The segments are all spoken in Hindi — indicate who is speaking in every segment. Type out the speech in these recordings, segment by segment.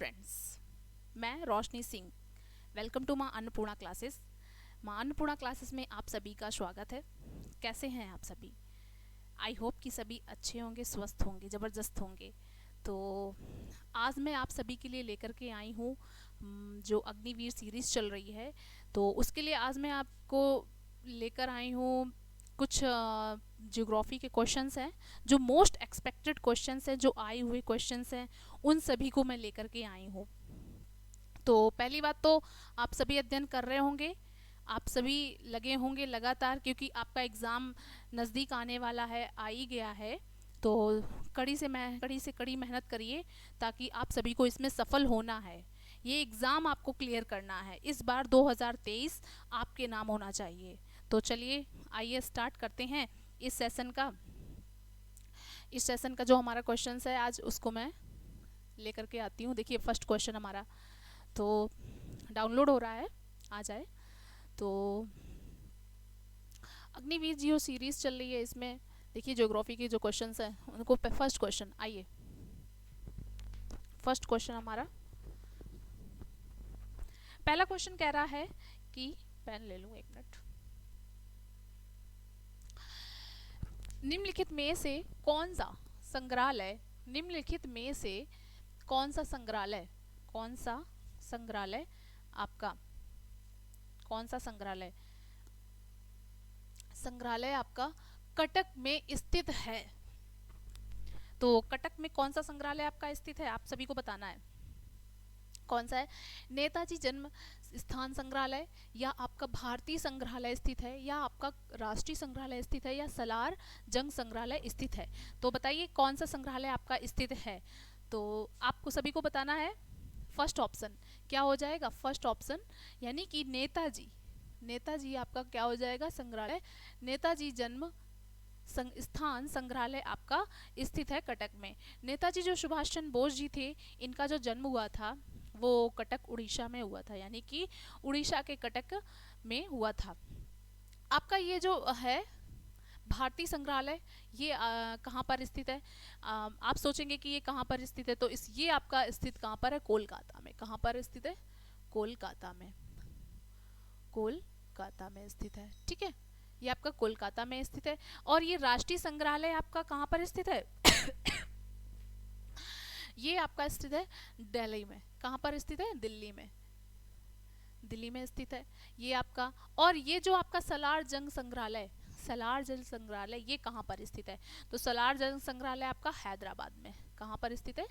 Speaker 1: फ्रेंड्स, मैं रोशनी सिंह। वेलकम टू माँ अन्नपूर्णा क्लासेस। माँ अन्नपूर्णा क्लासेस में आप सभी का स्वागत है। कैसे हैं आप सभी? आई होप कि सभी अच्छे होंगे, स्वस्थ होंगे, ज़बरदस्त होंगे। तो आज मैं आप सभी के लिए लेकर के आई हूँ जो अग्निवीर सीरीज़ चल रही है, तो उसके लिए आज मैं आपको लेकर आई हूँ कुछ ज्योग्राफी के क्वेश्चंस हैं, जो मोस्ट एक्सपेक्टेड क्वेश्चंस हैं, जो आए हुए क्वेश्चंस हैं, उन सभी को मैं लेकर के आई हूँ। तो पहली बात तो आप सभी अध्ययन कर रहे होंगे, आप सभी लगे होंगे लगातार, क्योंकि आपका एग्ज़ाम नज़दीक आने वाला है, आ ही गया है। तो कड़ी से कड़ी मेहनत करिए, ताकि आप सभी को इसमें सफल होना है। ये एग्ज़ाम आपको क्लियर करना है। इस बार 2023 आपके नाम होना चाहिए। तो चलिए आइए स्टार्ट करते हैं इस सेशन का जो हमारा क्वेश्चन है आज, उसको मैं लेकर के आती हूँ। देखिए फर्स्ट क्वेश्चन हमारा तो डाउनलोड हो रहा है, आ जाए। तो अग्निवीर जियो सीरीज चल रही है, इसमें देखिए ज्योग्राफी के जो क्वेश्चंस हैं उनको फर्स्ट क्वेश्चन, आइए फर्स्ट क्वेश्चन हमारा पहला क्वेश्चन कह रहा है कि, पेन ले लूँ एक मिनट। निम्नलिखित में से कौन सा संग्रहालय आपका संग्रहालय आपका कटक में स्थित है? तो कटक में कौन सा संग्रहालय आपका स्थित है, आप सभी को बताना है। कौन सा है? नेताजी जन्म स्थान संग्रहालय, या आपका भारतीय संग्रहालय स्थित है, या आपका राष्ट्रीय संग्रहालय स्थित है, या सलार जंग संग्रहालय स्थित है? तो बताइए कौन सा संग्रहालय आपका स्थित है। तो आपको सभी को बताना है। फर्स्ट ऑप्शन क्या हो जाएगा? फर्स्ट ऑप्शन यानी कि नेताजी आपका क्या हो जाएगा? संग्रहालय नेताजी जन्म स्थान संग्रहालय आपका स्थित है कटक में। नेताजी जो सुभाष चंद्र बोस जी थे, इनका जो जन्म हुआ था वो कटक उड़ीसा में हुआ था, यानी कि उड़ीसा के कटक में हुआ था। आपका ये जो है भारतीय संग्रहालय, ये कहाँ पर स्थित है? आप सोचेंगे कि ये कहाँ पर स्थित है, तो ये आपका स्थित कहाँ पर है? कोलकाता में। कहाँ पर स्थित है? कोलकाता में स्थित है। ठीक है, ये आपका कोलकाता में स्थित है। और ये राष्ट्रीय संग्रहालय आपका कहाँ पर स्थित है? ये आपका स्थित है दिल्ली में। कहाँ पर स्थित है? दिल्ली में स्थित है ये आपका। और ये जो आपका सलार जंग संग्रहालय ये कहाँ पर स्थित है? तो सलार जंग संग्रहालय आपका हैदराबाद में। कहाँ पर स्थित है?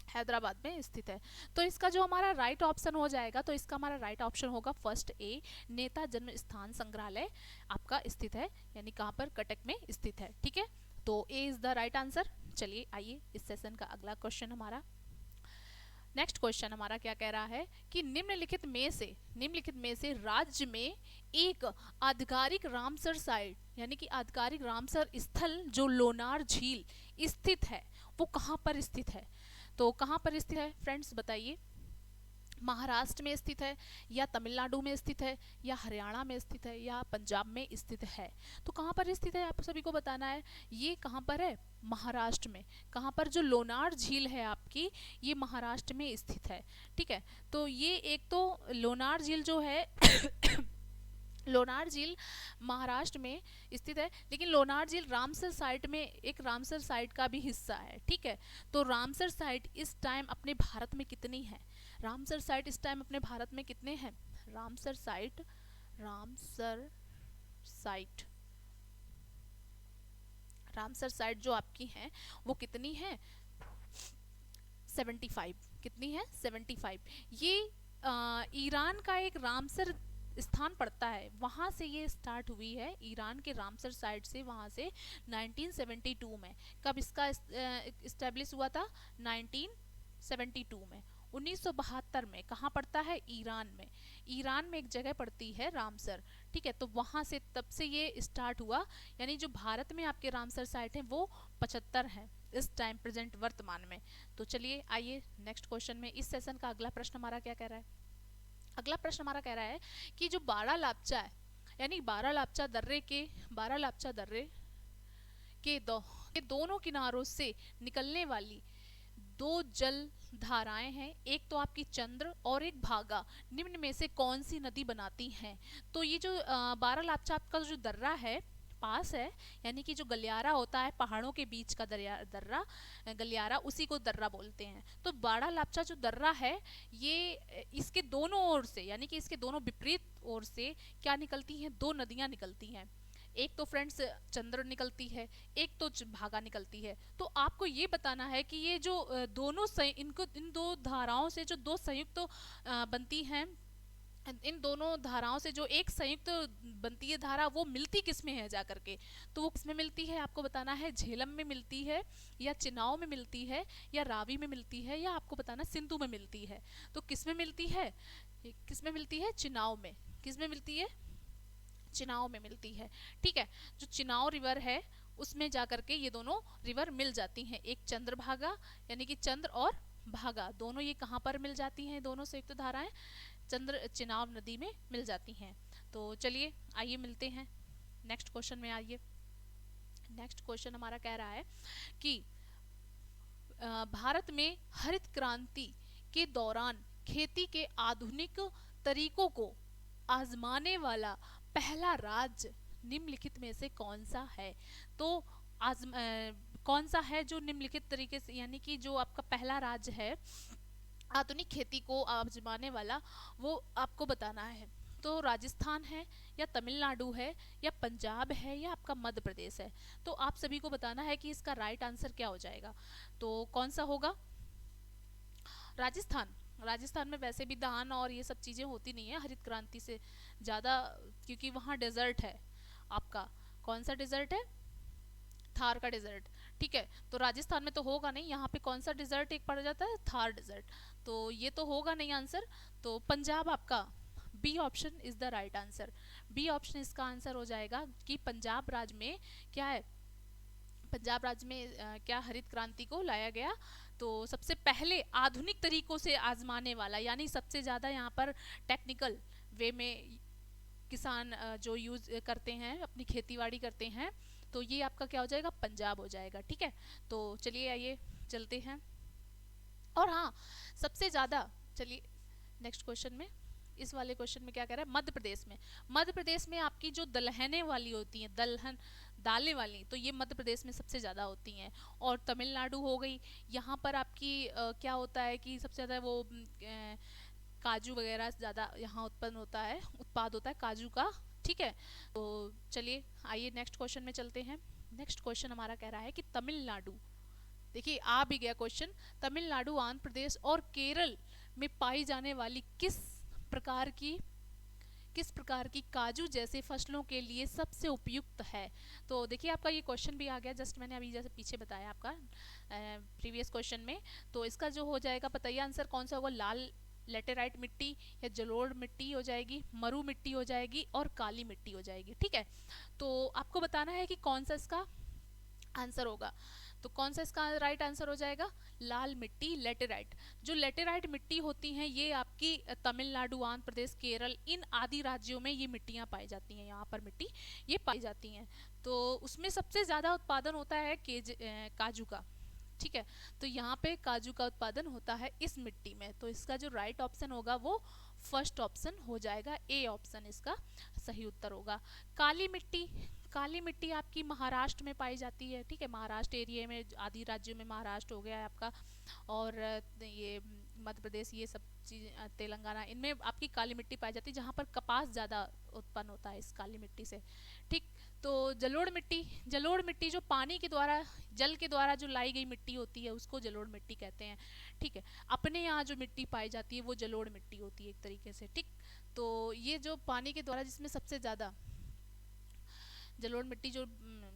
Speaker 1: हैदराबाद में स्थित है। तो इसका जो हमारा राइट ऑप्शन हो जाएगा, तो इसका हमारा राइट ऑप्शन होगा फर्स्ट ए, नेता जन्म स्थान संग्रहालय आपका स्थित है, यानी कहाँ पर? कटक में स्थित है। ठीक है, तो ए इज द राइट आंसर। चलिए आइए इस सेशन का अगला क्वेश्चन हमारा, नेक्स्ट क्वेश्चन हमारा क्या कह रहा है कि निम्नलिखित में से राज्य में एक आधिकारिक रामसर साइट, यानी कि आधिकारिक रामसर स्थल जो लोनार झील स्थित है, वो कहाँ पर स्थित है? तो कहाँ पर स्थित है फ्रेंड्स, बताइए। महाराष्ट्र में स्थित है, या तमिलनाडु में स्थित है, या हरियाणा में स्थित है, या पंजाब में स्थित है? तो कहाँ पर स्थित है आप सभी को बताना है। ये कहाँ पर है? महाराष्ट्र में। कहाँ पर? जो लोनार झील है आपकी, ये महाराष्ट्र में स्थित है। ठीक है, तो ये एक तो लोनार झील जो है लोनार झील महाराष्ट्र में स्थित है, लेकिन लोनार झील रामसर साइट में, एक रामसर साइट का भी हिस्सा है। ठीक है, तो रामसर साइट इस टाइम अपने भारत में कितनी है? रामसर साइट इस टाइम अपने भारत में कितने हैं? रामसर साइट जो आपकी है वो कितनी है? 75। कितनी है? 75। ये ईरान का एक रामसर स्थान पड़ता है, वहां से ये स्टार्ट हुई है, ईरान के रामसर साइट से, वहां से 1972 में। कब इसका इस्टेब्लिश हुआ था? 1972 में, 1972 में। कहाँ पड़ता है? ईरान में एक जगह पड़ती है रामसर। ठीक है, तो वहां से, तब से ये स्टार्ट हुआ, यानी जो भारत में आपके रामसर साइट है वो 75 है इस टाइम प्रेजेंट वर्तमान में। तो चलिए आइए नेक्स्ट क्वेश्चन में, इस सेशन का अगला प्रश्न हमारा क्या कह रहा है? अगला प्रश्न हमारा कह रहा है कि जो बारालापचा है, यानी बारालापचा दर्रे के दोनों किनारों से निकलने वाली दो जल धाराएं हैं, एक तो आपकी चंद्र और एक भागा, निम्न में से कौन सी नदी बनाती हैं? तो ये जो बारालाचा का जो दर्रा है पास है, यानी कि जो गलियारा होता है पहाड़ों के बीच का दर्रा गलियारा, उसी को दर्रा बोलते हैं। तो बाड़ा लापचा जो दर्रा है ये इसके दोनों ओर से, यानी कि इसके दोनों विपरीत ओर से क्या निकलती हैं? दो नदियां निकलती हैं। एक तो फ्रेंड्स चंद्र निकलती है, एक तो भागा निकलती है। तो आपको ये बताना है कि ये जो दोनों इनको इन दो धाराओं से जो दो संयुक्त तो बनती हैं, इन दोनों धाराओं से जो एक संयुक्त बनती है धारा, वो मिलती किस में है जाकर के? तो वो किस में मिलती है आपको बताना है। झेलम में मिलती है, या चिनाव में मिलती है, या रावी में मिलती है, या आपको बताना सिंधु में मिलती है। तो किस में मिलती है? किस में मिलती है? चिनाव में। किस में मिलती है? चिनाव में मिलती है। ठीक है, जो चिनाव रिवर है उसमें जाकर के ये दोनों रिवर मिल जाती हैं। एक चंद्रभागा यानी कि चंद्र और भागा, दोनों ये कहाँ पर मिल जाती हैं? दोनों संयुक्त धाराएं चंद्र चिनाब नदी में मिल जाती हैं। तो चलिए आइए मिलते हैं नेक्स्ट क्वेश्चन में। आइए नेक्स्ट क्वेश्चन हमारा कह रहा है कि भारत में हरित क्रांति के दौरान खेती के आधुनिक तरीकों को आजमाने वाला पहला राज्य निम्नलिखित में से कौन सा है? तो कौन सा है जो निम्नलिखित तरीके से, यानी कि जो आपका पहला राज्य है आधुनिक खेती को आजमाने वाला, वो आपको बताना है। तो राजस्थान है, या तमिलनाडु है, या पंजाब है, या आपका मध्य प्रदेश है। तो आप सभी को बताना है कि इसका राइट आंसर क्या हो जाएगा। तो कौन सा होगा? राजस्थान। राजस्थान में वैसे भी धान और ये सब चीज़ें होती नहीं है हरित क्रांति से ज़्यादा, क्योंकि वहाँ डेजर्ट है आपका। कौन सा डेजर्ट है? थार का डेजर्ट। ठीक है, तो राजस्थान में तो होगा नहीं। यहाँ पे कौन सा डेजर्ट एक पड़ जाता है? थार डेजर्ट। तो ये तो होगा नहीं आंसर। तो पंजाब आपका B option is the right answer. B option इसका आंसर हो जाएगा कि पंजाब राज्य में क्या है? पंजाब राज्य में क्या हरित क्रांति को लाया गया। तो सबसे पहले आधुनिक तरीकों से आजमाने वाला, यानी सबसे ज़्यादा यहाँ पर टेक्निकल वे में किसान जो यूज करते हैं, अपनी खेतीबाड़ी करते हैं, तो ये आपका क्या हो जाएगा? पंजाब हो जाएगा। ठीक है, तो चलिए आइए चलते हैं। और हाँ, सबसे ज़्यादा, चलिए नेक्स्ट क्वेश्चन में, इस वाले क्वेश्चन में क्या कह रहा है? मध्य प्रदेश में। मध्य प्रदेश में आपकी जो दलहने वाली होती हैं, दलहन दालें वाली, तो ये मध्य प्रदेश में सबसे ज़्यादा होती हैं। और तमिलनाडु हो गई, यहाँ पर आपकी क्या होता है कि सबसे ज़्यादा वो काजू वगैरह ज़्यादा यहाँ उत्पन्न होता है, उत्पाद होता है काजू का। ठीक है, तो चलिए आइए नेक्स्ट क्वेश्चन में चलते हैं। नेक्स्ट क्वेश्चन हमारा कह रहा है कि तमिलनाडु, देखिए आ भी गया क्वेश्चन, तमिलनाडु, आंध्र प्रदेश और केरल में पाई जाने वाली किस प्रकार की काजू जैसे फसलों के लिए सबसे उपयुक्त है? तो देखिए आपका ये क्वेश्चन भी आ गया, जस्ट मैंने अभी जैसे पीछे बताया आपका प्रीवियस क्वेश्चन में। तो इसका जो हो जाएगा, बताइए आंसर कौन सा होगा? लाल लेटेराइट मिट्टी, या जलोढ़ मिट्टी हो जाएगी, मरु मिट्टी हो जाएगी, और काली मिट्टी हो जाएगी। ठीक है, तो आपको बताना है कि कौन सा इसका आंसर होगा। तो कौन सा इसका राइट आंसर हो जाएगा? लाल मिट्टी, लेटेराइट। जो लेटेराइट मिट्टी होती हैं ये आपकी तमिलनाडु, आंध्र प्रदेश, केरल, इन आदि राज्यों में ये मिट्टियाँ पाई जाती हैं। यहाँ पर मिट्टी ये पाई जाती हैं। तो उसमें सबसे ज़्यादा उत्पादन होता है काजू का। ठीक है, तो यहाँ पे काजू का उत्पादन होता है इस मिट्टी में। तो इसका जो राइट ऑप्शन होगा वो फर्स्ट ऑप्शन हो जाएगा, ए ऑप्शन इसका सही उत्तर होगा। काली मिट्टी, काली मिट्टी आपकी महाराष्ट्र में पाई जाती है। ठीक है, महाराष्ट्र एरिया में, आदि राज्यों में, महाराष्ट्र हो गया है आपका, और ये मध्य प्रदेश, ये सब चीज़, तेलंगाना, इनमें आपकी काली मिट्टी पाई जाती है, जहाँ पर कपास ज़्यादा उत्पन्न होता है इस काली मिट्टी से। ठीक, तो जलोढ़ मिट्टी, जलोढ़ मिट्टी जो पानी के द्वारा, जल के द्वारा जो लाई गई मिट्टी होती है उसको जलोढ़ मिट्टी कहते हैं। ठीक है, अपने यहाँ जो मिट्टी पाई जाती है वो जलोढ़ मिट्टी होती है एक तरीके से। ठीक, तो ये जो पानी के द्वारा जिसमें सबसे ज़्यादा जलोढ़ मिट्टी जो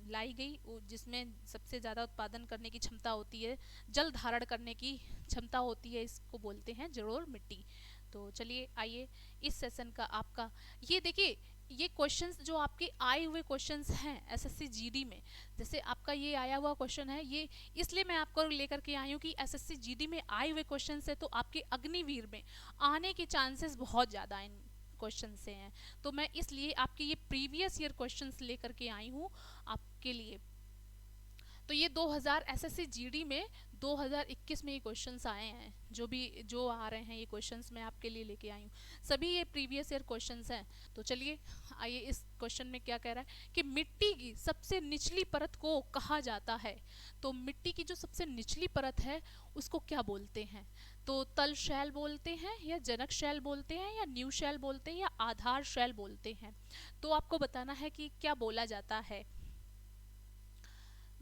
Speaker 1: लाई गई, जिसमें सबसे ज़्यादा उत्पादन करने की क्षमता होती है, जल धारण करने की क्षमता होती है, इसको बोलते हैं जलोढ़ मिट्टी। तो चलिए आइए इस सेशन का आपका, ये देखिए ये क्वेश्चंस जो आपके आए हुए क्वेश्चंस हैं एसएससी जीडी में, जैसे आपका ये आया हुआ क्वेश्चन है, ये इसलिए मैं आपको लेकर के आई हूँ कि एसएससी जीडी में आए हुए क्वेश्चन है, तो आपके अग्निवीर में आने के चांसेस बहुत ज़्यादा इन क्वेश्चन से हैं। तो मैं इसलिए आपके ये प्रीवियस ईयर क्वेश्चंस लेकर के आई हूँ आपके लिए। तो ये 2000 एसएससी जीडी में 2021 में ये क्वेश्चंस आए हैं, जो आ रहे हैं ये क्वेश्चंस मैं आपके लिए लेके आई हूँ, सभी ये प्रीवियस ईयर क्वेश्चंस हैं। तो चलिए आइए, इस क्वेश्चन में क्या कह रहा है कि मिट्टी की सबसे निचली परत को कहा जाता है। तो मिट्टी की जो सबसे निचली परत है उसको क्या बोलते हैं? तो तल शैल बोलते हैं, या जनक शैल बोलते हैं, या न्यू शैल बोलते हैं, या आधार शैल बोलते हैं। तो आपको बताना है कि क्या बोला जाता है,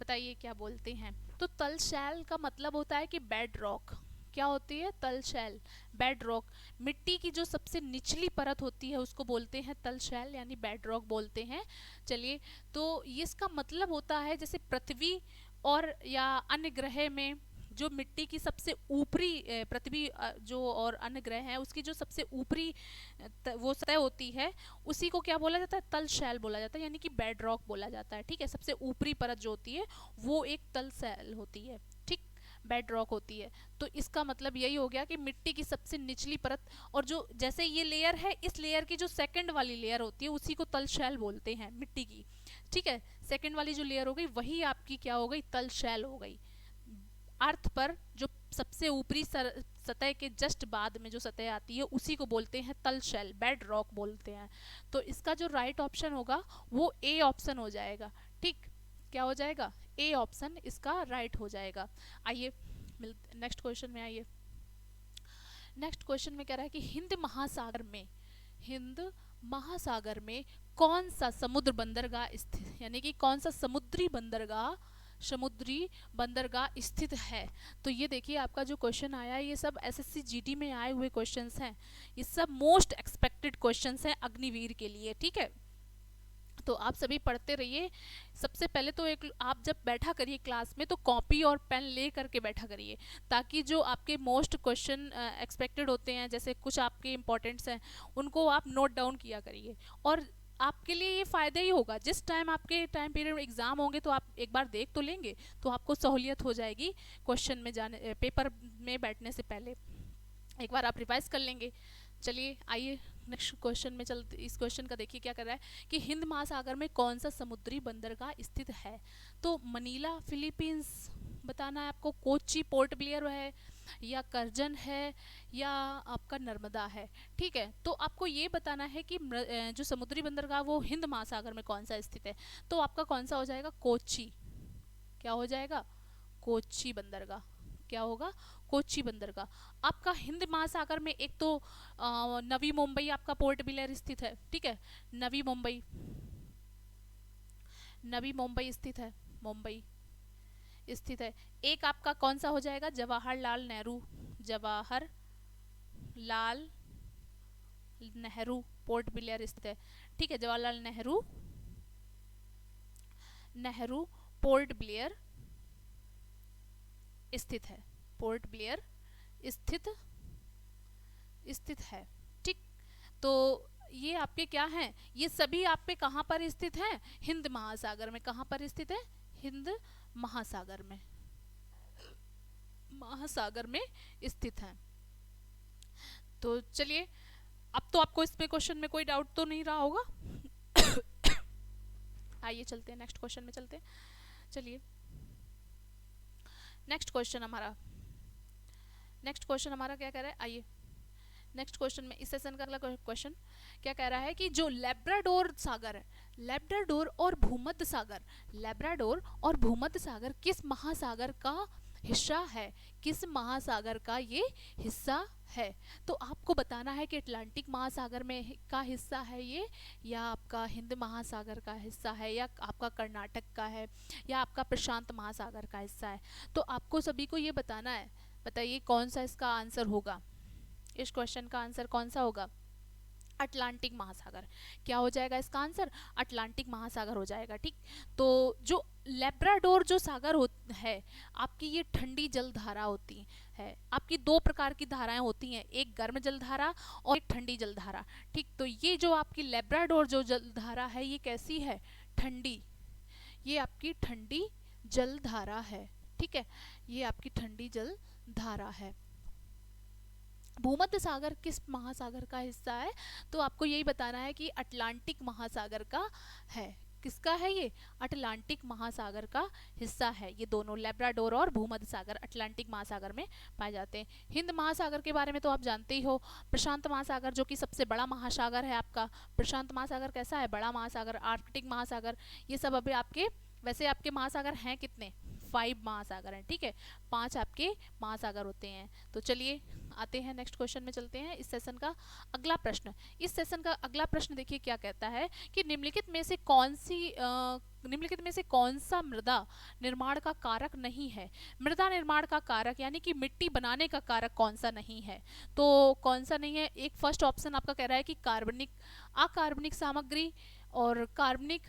Speaker 1: बताइए क्या बोलते हैं। तो तल शैल का मतलब होता है कि बेड रॉक। क्या होती है? तल शैल, बेड रॉक। मिट्टी की जो सबसे निचली परत होती है उसको बोलते हैं तल शैल, यानी बेड रॉक बोलते हैं। चलिए, तो ये इसका मतलब होता है जैसे पृथ्वी और या अन्य ग्रह में जो मिट्टी की सबसे ऊपरी पृथ्वी जो और अन्य ग्रह हैं उसकी जो सबसे ऊपरी वो सतह होती है उसी को क्या बोला जाता है? तल शैल बोला जाता है, यानी कि बेड रॉक बोला जाता है। ठीक है, सबसे ऊपरी परत जो होती है वो एक तल शैल होती है, ठीक, बेड रॉक होती है। तो इसका मतलब यही हो गया कि मिट्टी की सबसे निचली परत, और जो जैसे ये लेयर है, इस लेयर की जो सेकंड वाली लेयर होती है उसी को तल शैल बोलते हैं मिट्टी की। ठीक है, सेकंड वाली जो लेयर हो गई वही आपकी क्या हो गई? तल शैल हो गई। अर्थ पर जो सबसे ऊपरी सतह के जस्ट बाद में जो सतह आती है उसी को बोलते हैं तल शैल, बेड रॉक बोलते हैं। तो इसका जो राइट ऑप्शन होगा वो ए ऑप्शन हो जाएगा। ठीक, क्या हो जाएगा? ए ऑप्शन इसका राइट हो जाएगा। आइए नेक्स्ट क्वेश्चन में आइए। नेक्स्ट क्वेश्चन में कह रहा है कि हिंद महासागर में कौन सा समुद्र बंदरगाह स्थित, यानी कि कौन सा समुद्री बंदरगाह स्थित है। तो ये देखिए आपका जो क्वेश्चन आया है ये सब एसएससी जीडी में आए हुए क्वेश्चंस हैं, ये सब मोस्ट एक्सपेक्टेड क्वेश्चंस हैं अग्निवीर के लिए। ठीक है, तो आप सभी पढ़ते रहिए। सबसे पहले तो एक आप जब बैठा करिए क्लास में तो कॉपी और पेन ले करके बैठा करिए, ताकि जो आपके मोस्ट क्वेश्चन एक्सपेक्टेड होते हैं, जैसे कुछ आपके इंपॉर्टेंट्स हैं, उनको आप नोट डाउन किया करिए। और आपके लिए ये फ़ायदा ही होगा, जिस टाइम आपके टाइम पीरियड में एग्ज़ाम होंगे तो आप एक बार देख तो लेंगे, तो आपको सहूलियत हो जाएगी क्वेश्चन में जाने, पेपर में बैठने से पहले एक बार आप रिवाइज कर लेंगे। चलिए आइए नेक्स्ट क्वेश्चन में चलते। इस क्वेश्चन का देखिए क्या कर रहा है कि हिंद महासागर में कौन सा समुद्री बंदरगाह स्थित है। तो मनीला फिलीपींस बताना है आपको, कोच्चि पोर्ट ब्लेयर है, या करजन है, या आपका नर्मदा है। ठीक है, तो आपको ये बताना है कि जो समुद्री बंदरगाह वो हिंद महासागर में कौन सा स्थित है। तो आपका कौन सा हो जाएगा? कोच्चि। क्या हो जाएगा? कोच्चि बंदरगाह। क्या होगा? कोच्चि बंदरगाह। आपका हिंद महासागर में एक तो नवी मुंबई आपका पोर्ट ब्लेयर स्थित है। ठीक है, नवी मुंबई स्थित है, मुंबई स्थित है। एक आपका कौन सा हो जाएगा? जवाहरलाल नेहरू पोर्ट ब्लेयर स्थित है। ठीक है, जवाहरलाल नेहरू पोर्ट ब्लेयर स्थित है, पोर्ट ब्लेयर स्थित है। ठीक, तो ये आपके क्या हैं? ये सभी आप पे कहाँ पर स्थित हैं? हिंद महासागर में। कहाँ पर स्थित है? हिंद महासागर में, स्थित है। तो चलिए, अब तो आपको इसमें क्वेश्चन में कोई डाउट तो नहीं रहा होगा। आइए चलते हैं नेक्स्ट क्वेश्चन में चलते हैं। चलिए नेक्स्ट क्वेश्चन हमारा क्या कह रहा है, आइए नेक्स्ट क्वेश्चन में, इस सेशन का अगला क्वेश्चन क्या कह रहा है कि जो लैब्राडोर सागर है, लैब्राडोर और भूमध्य सागर किस महासागर का हिस्सा है? किस महासागर का ये हिस्सा है? तो आपको बताना है कि अटलांटिक महासागर में का हिस्सा है ये, या आपका हिंद महासागर का हिस्सा है, या आपका कर्नाटक का है, या आपका प्रशांत महासागर का हिस्सा है। तो आपको सभी को ये बताना है। बताइए कौन सा इसका आंसर होगा? इस क्वेश्चन का आंसर कौन सा होगा? अटलांटिक महासागर। क्या हो जाएगा इसका आंसर? अटलांटिक महासागर हो जाएगा। ठीक, तो जो लैब्राडोर जो सागर है आपकी, ये ठंडी जलधारा होती है। आपकी दो प्रकार की धाराएं होती हैं, एक गर्म जलधारा और एक ठंडी जलधारा। ठीक, तो ये जो आपकी लैब्राडोर जो जलधारा है ये कैसी है? ठंडी। ये आपकी ठंडी जलधारा है। ठीक है, ये आपकी ठंडी जलधारा है। भूमध्य सागर किस महासागर का हिस्सा है? तो आपको यही बताना है कि अटलांटिक महासागर का है। किसका है ये? अटलांटिक महासागर का हिस्सा है। ये दोनों लैब्राडोर और भूमध्य सागर अटलांटिक महासागर में पाए जाते हैं। हिंद महासागर के बारे में तो आप जानते ही हो। प्रशांत महासागर जो कि सबसे बड़ा महासागर है आपका, प्रशांत महासागर कैसा है? बड़ा महासागर। आर्कटिक महासागर, ये सब अभी आपके, वैसे आपके महासागर हैं कितने? 5 महासागर हैं, ठीक है, 5 आपके महासागर होते हैं। तो चलिए आते हैं नेक्स्ट क्वेश्चन में, चलते हैं इस सेशन का अगला प्रश्न। इस सेशन का अगला प्रश्न देखिए क्या कहता है कि निम्नलिखित में से कौन सा मृदा निर्माण का कारक नहीं है? मृदा निर्माण का कारक यानी कि मिट्टी बनाने का कारक कौन सा नहीं है? तो कौन सा नहीं है? एक फर्स्ट ऑप्शन आपका कह रहा है कि कार्बनिक, अकार्बनिक सामग्री और कार्बनिक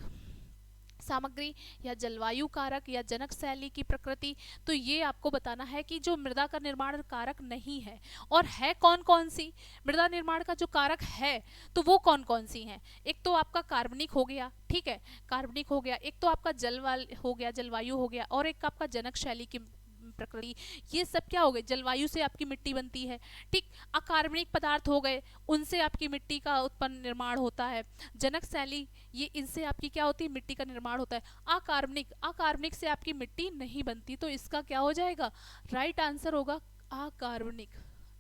Speaker 1: सामग्री, या जलवायु कारक, या जनक शैली की प्रकृति। तो ये आपको बताना है कि जो मृदा का निर्माण कारक नहीं है, और है कौन कौन सी मृदा निर्माण का जो कारक है, तो वो कौन कौन सी हैं? एक तो आपका कार्बनिक हो गया, ठीक है, कार्बनिक हो गया, एक तो आपका जलवाल हो गया, जलवायु हो गया, और एक आपका जनक शैली की प्रकृति। ये सब क्या हो गए? जलवायु से आपकी मिट्टी बनती है, ठीक। अकार्बनिक पदार्थ हो गए, उनसे आपकी मिट्टी का उत्पन्न निर्माण होता है। जनक शैली, ये इनसे आपकी क्या होती है? मिट्टी का निर्माण होता है। अकार्बनिक, अकार्बनिक से आपकी मिट्टी नहीं बनती। तो इसका क्या हो जाएगा? राइट आंसर होगा अकार्बनिक।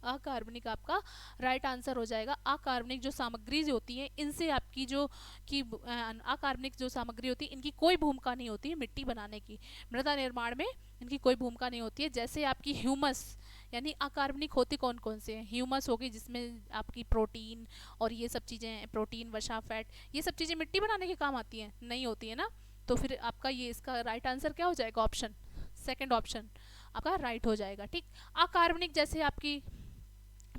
Speaker 1: अकार्बनिक आपका राइट आंसर हो जाएगा। अकार्बनिक जो सामग्री होती है, इनसे आपकी जो कि अकार्बनिक जो सामग्री होती है, इनकी कोई भूमिका नहीं होती है मिट्टी बनाने की, मृदा निर्माण में इनकी कोई भूमिका नहीं होती है। जैसे आपकी ह्यूमस, यानी अकार्बनिक होती कौन कौन से हैं? ह्यूमस होगी जिसमें आपकी प्रोटीन और ये सब चीज़ें, प्रोटीन, वसा, फैट, ये सब चीज़ें मिट्टी बनाने के काम आती हैं? नहीं होती है ना। तो फिर आपका ये इसका राइट आंसर क्या हो जाएगा? ऑप्शन सेकंड ऑप्शन आपका राइट हो जाएगा, ठीक। अकार्बनिक जैसे आपकी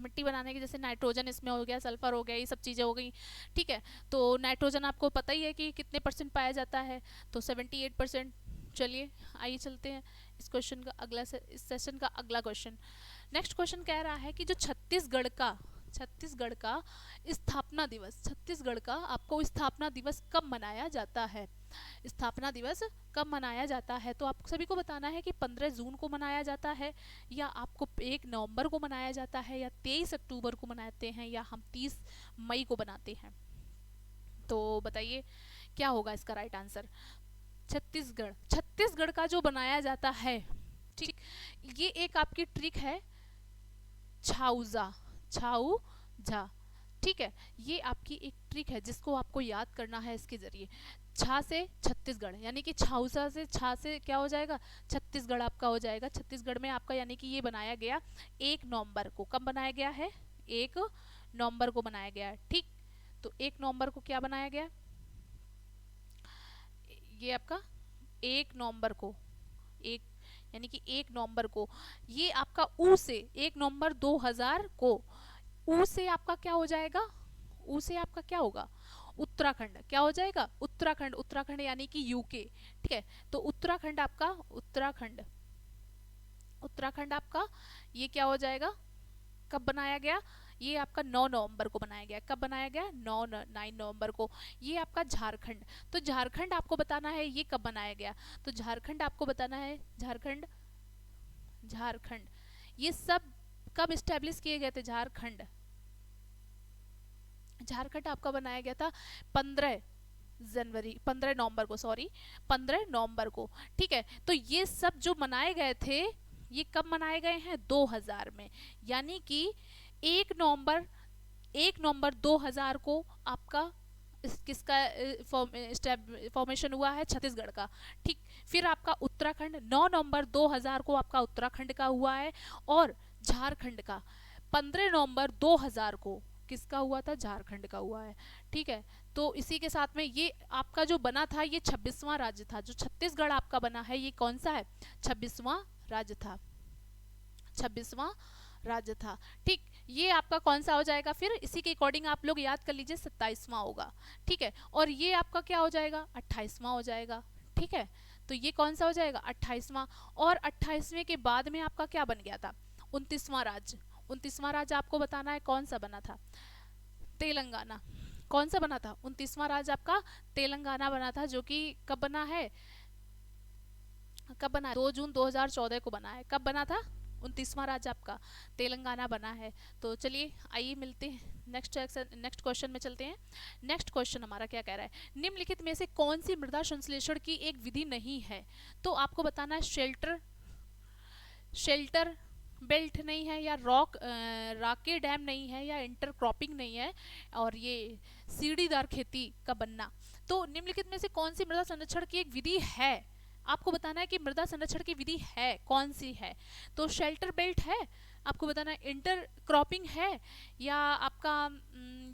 Speaker 1: मिट्टी बनाने की, जैसे नाइट्रोजन इसमें हो गया, सल्फर हो गया, ये सब चीज़ें हो गई, ठीक है। तो नाइट्रोजन आपको पता ही है कि कितने परसेंट पाया जाता है, तो 78%। चलिए आइए चलते हैं इस क्वेश्चन का अगला इस सेशन का अगला क्वेश्चन। नेक्स्ट क्वेश्चन कह रहा है कि जो छत्तीसगढ़ का स्थापना दिवस, छत्तीसगढ़ का आपको स्थापना दिवस कब मनाया जाता है? स्थापना दिवस कब मनाया जाता है? तो आप सभी को बताना है कि 15 जून को मनाया जाता है, या आपको 1 नवंबर को मनाया जाता है, या 23 अक्टूबर को मनाते हैं, या हम 30 मई को बनाते हैं। तो बताइए क्या होगा इसका राइट आंसर? छत्तीसगढ़ का जो बनाया जाता है, ठीक, ये एक आपकी ट्रिक है, छाऊझा, ठीक है। ये आपकी एक ट्रिक है जिसको आपको याद करना है इसके जरिए। छा से छत्तीसगढ़, यानी कि छाऊसा से, छा से क्या हो जाएगा? छत्तीसगढ़ आपका हो जाएगा। छत्तीसगढ़ में आपका यानी कि ये बनाया गया 1 नवंबर को। कब बनाया गया है? 1 नवंबर को बनाया गया है, ठीक। तो 1 नवंबर को क्या बनाया गया? ये आपका 1 नवंबर को, एक यानी कि 1 नवंबर को, ये आपका ऊ से 1 नवंबर 2000 को, ऊ से आपका क्या हो जाएगा? ऊ से आपका क्या होगा? उत्तराखंड। क्या हो जाएगा? उत्तराखंड। उत्तराखंड यानी कि यूके, ठीक है। तो उत्तराखंड आपका, उत्तराखंड आपका ये क्या हो जाएगा? कब बनाया गया? ये आपका 9 नवंबर को बनाया गया। कब बनाया गया? 9 नवंबर को। ये आपका झारखंड। तो झारखंड आपको बताना है ये कब बनाया गया। तो झारखंड आपको बताना है, झारखंड ये सब कब स्टैब्लिश किए गए थे? झारखंड आपका बनाया गया था 15 नवंबर को, सॉरी 15 नवंबर को, ठीक है। तो ये सब जो मनाए गए थे, ये कब मनाए गए हैं? 2000 में। यानी कि 1 नवंबर 2000 को आपका किसका फॉर्मेशन हुआ है? छत्तीसगढ़ का, ठीक। फिर आपका उत्तराखंड 9 नवंबर 2000 को आपका उत्तराखंड का हुआ है, और झारखंड का 15 नवंबर 2000 को किसका हुआ था? झारखंड का हुआ है, ठीक है। तो इसी के साथ में ये आपका जो बना था, ये 26वां राज्य था। जो छत्तीसगढ़ आपका बना है, ये कौन सा है? 26वां राज्य था, 26वां राज्य था, ठीक। ये आपका कौन सा हो जाएगा? फिर इसी के अकॉर्डिंग आप लोग याद कर लीजिए, 27वां होगा, ठीक है। और ये आपका क्या हो जाएगा? 28वां हो जाएगा, ठीक है। तो ये कौन सा हो जाएगा? 28वां। और 28वें के बाद में आपका क्या बन गया था? 29वां राज्य। 29वां राज्य आपको बताना है कौन सा बना था? तेलंगाना। कौन सा बना था? 29वां राज्य आपका तेलंगाना बना था, जो कि कब बना है? 2 जून 2014 को बना है। कब बना था? 29वां राज्य आपका तेलंगाना बना है। तो चलिए आइए मिलते हैं नेक्स्ट क्वेश्चन में चलते हैं। नेक्स्ट क्वेश्चन हमारा क्या कह रहा है, निम्नलिखित में से कौन सी मृदा संश्लेषण की एक विधि नहीं है? तो आपको बताना है शेल्टर बेल्ट नहीं है, या राके डैम नहीं है, या इंटरक्रॉपिंग नहीं है, और ये सीढ़ीदार खेती का बनना। तो निम्नलिखित में से कौन सी मृदा संरक्षण की एक विधि है? आपको बताना है कि मृदा संरक्षण की विधि है कौन सी है। तो शेल्टर बेल्ट है, आपको बताना है इंटर क्रॉपिंग है, या आपका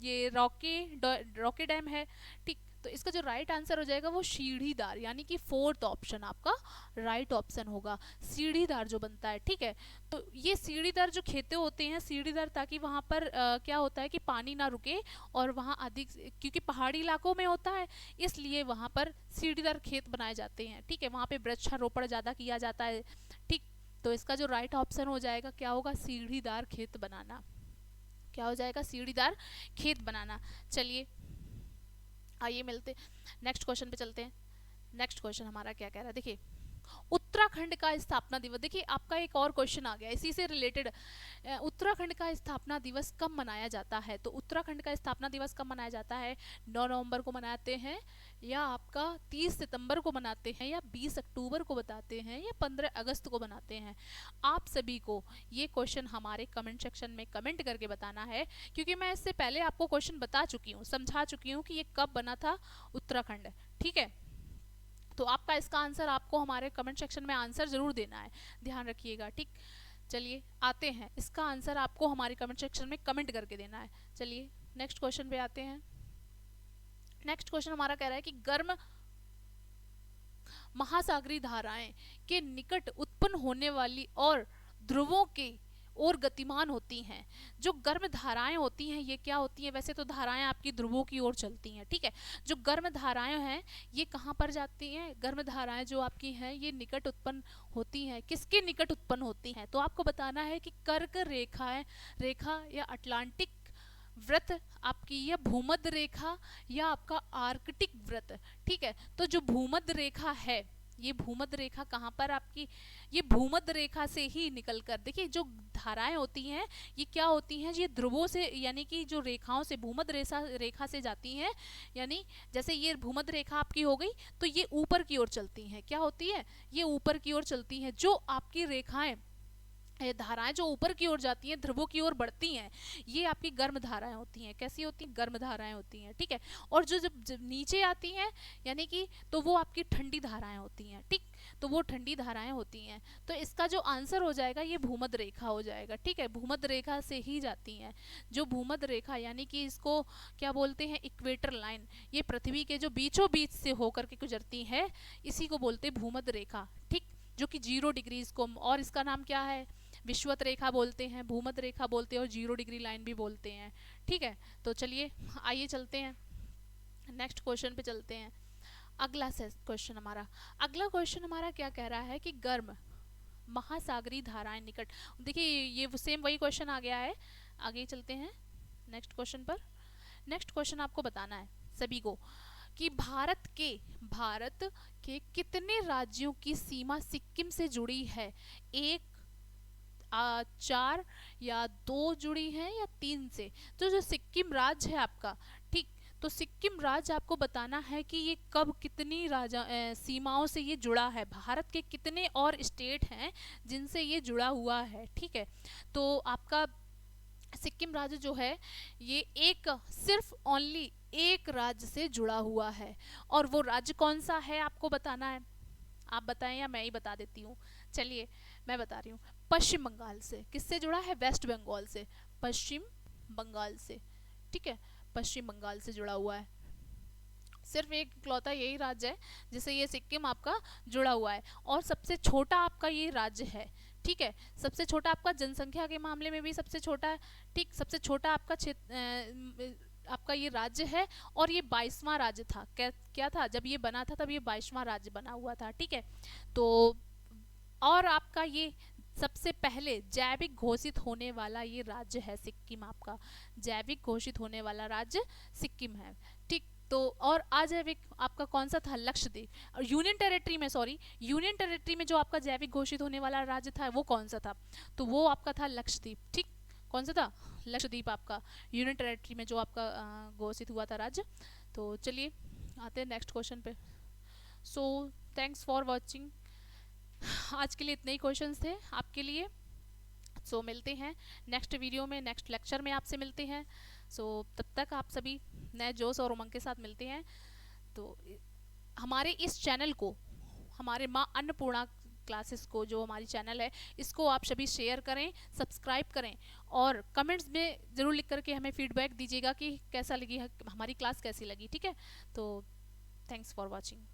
Speaker 1: ये रॉके डैम है। ठीक, तो इसका जो राइट आंसर हो जाएगा वो सीढ़ीदार, यानी कि फोर्थ ऑप्शन आपका राइट ऑप्शन होगा, सीढ़ीदार जो बनता है। ठीक है, तो ये सीढ़ीदार जो खेते होते हैं सीढ़ीदार, ताकि वहाँ पर क्या होता है कि पानी ना रुके, और वहाँ अधिक, क्योंकि पहाड़ी इलाकों में होता है इसलिए वहाँ पर सीढ़ीदार खेत बनाए जाते हैं। ठीक है, वहाँ पे वृक्षारोपण ज़्यादा किया जाता है। ठीक, तो इसका जो राइट ऑप्शन हो जाएगा क्या होगा, सीढ़ीदार खेत बनाना। क्या हो जाएगा, सीढ़ीदार खेत बनाना। चलिए आइए मिलते नेक्स्ट क्वेश्चन पे चलते हैं। नेक्स्ट क्वेश्चन हमारा क्या कह रहा है, देखिए उत्तराखंड का स्थापना दिवस। देखिए आपका एक और क्वेश्चन आ गया इसी से रिलेटेड, उत्तराखंड का स्थापना दिवस कब मनाया जाता है? तो उत्तराखंड का स्थापना दिवस कब मनाया जाता है? 9 नवंबर को मनाते हैं, या आपका 30 सितंबर को मनाते हैं, या 20 अक्टूबर को बताते हैं, या 15 अगस्त को मनाते हैं? आप सभी को ये क्वेश्चन हमारे कमेंट सेक्शन में कमेंट करके बताना है, क्योंकि मैं इससे पहले आपको क्वेश्चन बता चुकी हूँ, समझा चुकी हूँ कि ये कब बना था उत्तराखंड। ठीक है, तो आपका इसका आंसर आपको हमारे कमेंट सेक्शन में आंसर जरूर देना है, ध्यान रखिएगा। ठीक, चलिए आते हैं, इसका आंसर आपको हमारे कमेंट सेक्शन में कमेंट करके देना है। चलिए नेक्स्ट क्वेश्चन पे आते हैं। नेक्स्ट क्वेश्चन हमारा कह रहा है कि गर्म महासागरीय धाराएं के निकट उत्पन्न होने वाली और ध्रुवों के और गतिमान होती हैं। जो गर्म धाराएं होती हैं ये क्या होती हैं? वैसे तो धाराएं आपकी ध्रुवों की ओर चलती हैं। ठीक है, जो गर्म धाराएं हैं ये कहाँ पर जाती हैं? गर्म धाराएं जो आपकी हैं ये निकट उत्पन्न होती हैं। किसके निकट उत्पन्न होती हैं? तो आपको बताना है कि कर्क रेखा या अटलांटिक व्रत आपकी, या भूमध्य रेखा, या आपका आर्कटिक व्रत। ठीक है, तो जो भूमध्य रेखा है, ये भूमध्य रेखा कहाँ पर आपकी, ये भूमध्य रेखा से ही निकलकर, देखिए जो धाराएं होती हैं ये क्या होती हैं, ये ध्रुवों से, यानी कि जो रेखाओं से, भूमध्य रेखा से जाती हैं। यानी जैसे ये भूमध्य रेखा आपकी हो गई तो ये ऊपर की ओर चलती हैं। क्या होती है? ये ऊपर की ओर चलती हैं। जो आपकी रेखाएं, धाराएं जो ऊपर की ओर जाती हैं, ध्रुवों की ओर बढ़ती हैं, ये आपकी गर्म धाराएं होती हैं। कैसी होती हैं? गर्म धाराएं होती हैं। ठीक है, और जब नीचे आती हैं, यानी कि तो वो आपकी ठंडी धाराएं होती हैं। ठीक, तो वो ठंडी धाराएं होती हैं। तो इसका जो आंसर हो जाएगा ये भूमध्य रेखा हो जाएगा। ठीक है, भूमध्य रेखा से ही जाती हैं। जो भूमध्य रेखा, यानी कि इसको क्या बोलते हैं, इक्वेटर लाइन, ये पृथ्वी के जो बीचों बीच से होकर के गुजरती है, इसी को बोलते हैं भूमध्य रेखा। ठीक, जो कि 0 डिग्री को, और इसका नाम क्या है, विषुवत रेखा बोलते हैं, भूमध्य रेखा बोलते हैं, और 0 डिग्री लाइन भी बोलते हैं। ठीक है, तो चलिए आइए चलते हैं नेक्स्ट क्वेश्चन पे चलते हैं। अगला क्वेश्चन हमारा क्या कह रहा है कि गर्म महासागरीय धाराएं निकट। देखिए ये सेम वही क्वेश्चन आ गया है। आगे चलते हैं नेक्स्ट क्वेश्चन पर। नेक्स्ट क्वेश्चन आपको बताना है सभी को कि भारत के कितने राज्यों की सीमा सिक्किम से जुड़ी है? 1, 4, या 2 जुड़ी है, या 3 से? तो जो सिक्किम राज्य है आपका, ठीक, तो सिक्किम राज्य आपको बताना है कि ये कब कितनी सीमाओं से ये जुड़ा है। भारत के कितने और स्टेट हैं जिनसे ये जुड़ा हुआ है। ठीक है, तो आपका सिक्किम राज्य जो है ये सिर्फ ओनली एक राज्य से जुड़ा हुआ है, और वो राज्य कौन सा है आपको बताना है। आप बताएं या मैं ही बता देती हूँ? चलिए मैं बता रही हूँ, पश्चिम बंगाल से। किससे जुड़ा है? वेस्ट बंगाल से, पश्चिम बंगाल से। ठीक है, पश्चिम बंगाल से जुड़ा हुआ है। सिर्फ एक इकलौता यही राज्य है जिसे ये सिक्किम आपका जुड़ा हुआ है, और सबसे छोटा आपका ये राज्य है। ठीक है, सबसे छोटा आपका जनसंख्या के मामले में भी सबसे छोटा है। ठीक, सबसे छोटा आपका आपका ये राज्य है, और ये 22वां राज्य था। क्या था? जब ये बना था तब ये 22वां राज्य बना हुआ था। ठीक है, तो और आपका ये सबसे पहले जैविक घोषित होने वाला ये राज्य है सिक्किम। आपका जैविक घोषित होने वाला राज्य सिक्किम है। ठीक, तो और अजैविक आपका कौन सा था, लक्षद्वीप। और यूनियन टेरिटरी में, सॉरी, यूनियन टेरिटरी में जो आपका जैविक घोषित होने वाला राज्य था वो कौन सा था, तो वो आपका था लक्षद्वीप। ठीक, कौन सा था, लक्षद्वीप आपका यूनियन टेरिटरी में जो आपका घोषित हुआ था राज्य। तो चलिए आते हैं नेक्स्ट क्वेश्चन पे। So thanks for watching. आज के लिए इतने ही क्वेश्चंस थे आपके लिए। सो मिलते हैं नेक्स्ट वीडियो में, नेक्स्ट लेक्चर में आपसे मिलते हैं। सो तब तक आप सभी नए जोश और उमंग के साथ मिलते हैं। तो हमारे इस चैनल को, हमारे माँ अन्नपूर्णा क्लासेस को, जो हमारी चैनल है, इसको आप सभी शेयर करें, सब्सक्राइब करें और कमेंट्स में ज़रूर लिख करके हमें फीडबैक दीजिएगा कि कैसा लगी हमारी क्लास, कैसी लगी। ठीक है, तो थैंक्स फॉर वॉचिंग।